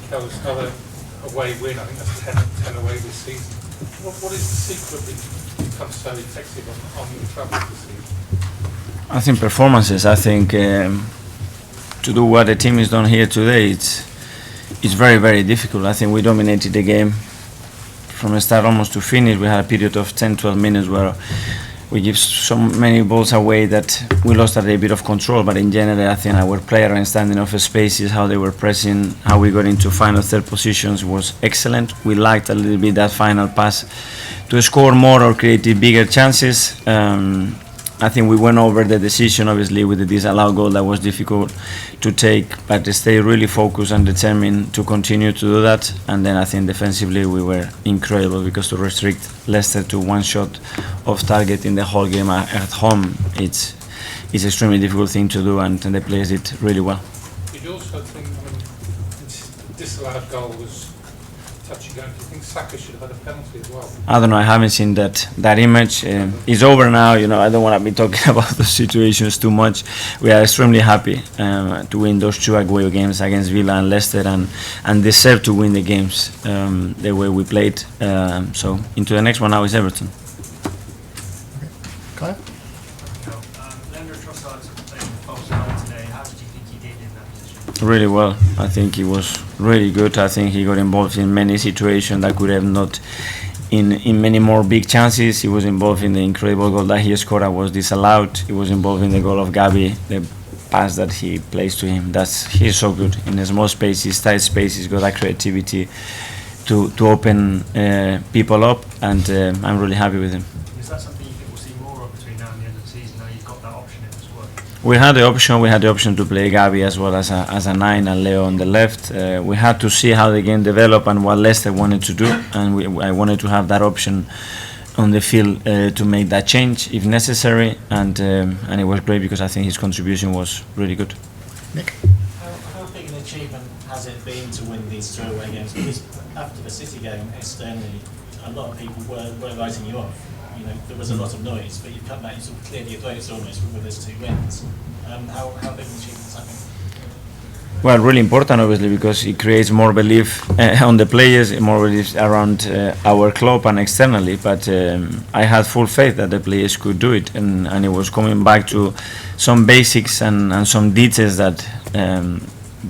Mikel, was another away win. I think that's 10 away this season. What is the secret that become so effective on your travels this season? I think performances. I think to do what the team has done here today, it's very, very difficult. I think we dominated the game from the start almost to finish. We had a period of 10-12 minutes where we give so many balls away that we lost a little bit of control. But in general, I think our player understanding of spaces, how they were pressing, how we got into final third positions was excellent. We liked a little bit that final pass to score more or create bigger chances. I think we went over the decision, obviously, with the disallowed goal that was difficult to take, but to stay really focused and determined to continue to do that. And then I think defensively we were incredible, because to restrict Leicester to one shot of target in the whole game at home, it's extremely difficult thing to do, and they played it really well. Did you also think, the disallowed goal was touchy going? Do you think Saka should have had a penalty as well? I don't know. I haven't seen that image. It's over now. I don't want to be talking about the situations too much. We are extremely happy to win those two away games against Villa and Leicester, and deserve to win the games the way we played. So into the next one now is Everton. Kyle? Really well. I think he was really good. I think he got involved in many situations that could have not in many more big chances. He was involved in the incredible goal that he scored that was disallowed. He was involved in the goal of Gabi, the pass that he plays to him. He's so good in the small spaces, tight spaces. He's got that creativity to open people up, and I'm really happy with him. Is that something you think we'll see more of between now and the end of the season? Now you've got that option in as well. We had the option to play Gabi as well as a 9 and Leo on the left. We had to see how the game developed and what Leicester wanted to do, and I wanted to have that option on the field to make that change if necessary, and it was great, because I think his contribution was really good. Nick? How big an achievement has it been to win these two away games? Because after the City game, externally, a lot of people were writing you off. There was a lot of noise, but you've come back, you sort of cleared your throats almost with those two wins. How big an achievement has that been? Well, really important, obviously, because it creates more belief on the players, more belief around our club and externally. But I had full faith that the players could do it, and it was coming back to some basics and some details that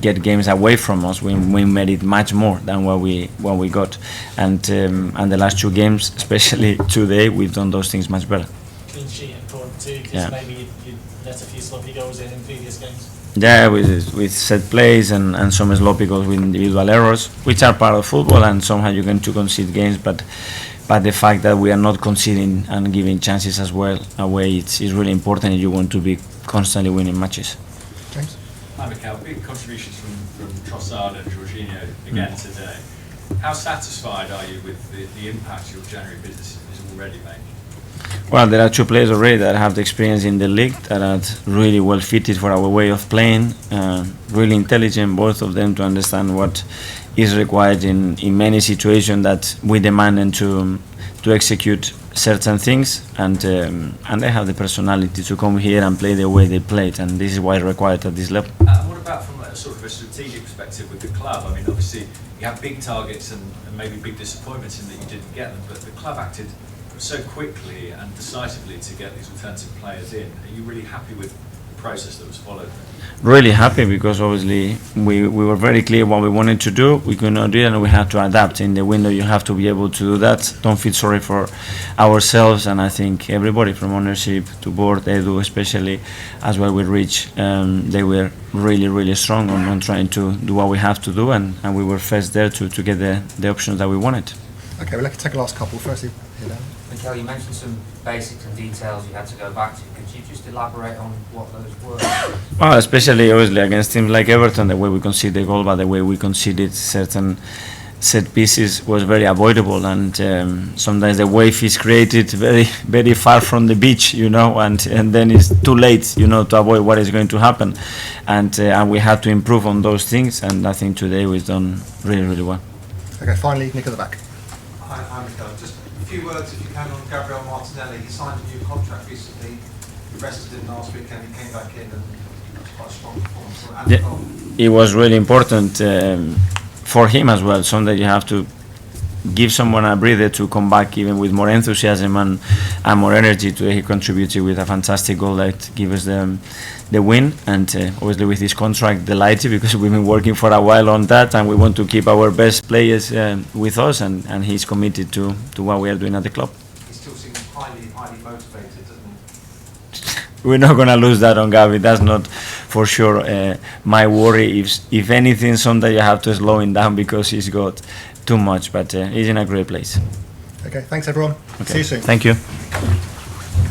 get games away from us. We made it much more than what we got, and the last two games, especially today, we've done those things much better. Clean sheet important too, because maybe you let a few sloppy goals in previous games. Yeah, with set plays and some sloppy goals with individual errors, which are part of football, and somehow you're going to concede games, but the fact that we are not conceding and giving chances as well away, it's really important if you want to be constantly winning matches. James? Hi Mikel, big contributions from Trossard and Jorginho again today. How satisfied are you with the impact your January business is already making? Well, there are two players already that have the experience in the league, that are really well fitted for our way of playing, really intelligent, both of them, to understand what is required in many situations that we demand them to execute certain things, and they have the personality to come here and play the way they played, and this is why it's required at this level. What about from a sort of a strategic perspective with the club? I mean, obviously you have big targets and maybe big disappointments in that you didn't get them, but the club acted so quickly and decisively to get these alternative players in. Are you really happy with the process that was followed? Really happy, because obviously we were very clear what we wanted to do. We could not do it, and we had to adapt. In the window you have to be able to do that. Don't feel sorry for ourselves, and I think everybody from ownership to board, Edu especially, as well with Rich, they were really strong on trying to do what we have to do, and we were first there to get the options that we wanted. Okay, well, let's take a last couple. Firstly, Mikel, you mentioned some basics and details you had to go back to. Could you just elaborate on what those were? Well, especially obviously against teams like Everton, the way we conceded the goal, but the way we conceded certain set pieces was very avoidable, and sometimes the wave is created very far from the beach, and then it's too late, to avoid what is going to happen, and we had to improve on those things, and I think today we've done really well. Okay, finally, Nick at the back. Hi Mikel, just a few words if you can on Gabriel Martinelli. He signed a new contract recently, he rested him last weekend, he came back in and quite a strong performance. It was really important for him as well, something that you have to give someone a breather to come back even with more enthusiasm and more energy. Today he contributed with a fantastic goal that gave us the win, and obviously with his contract delighted, because we've been working for a while on that and we want to keep our best players with us, and he's committed to what we are doing at the club. He still seems highly motivated, doesn't he? We're not going to lose that on Gavi, that's not for sure my worry. If anything, someday you have to slow him down because he's got too much, but he's in a great place. Okay, thanks everyone. Okay. See you soon. Thank you.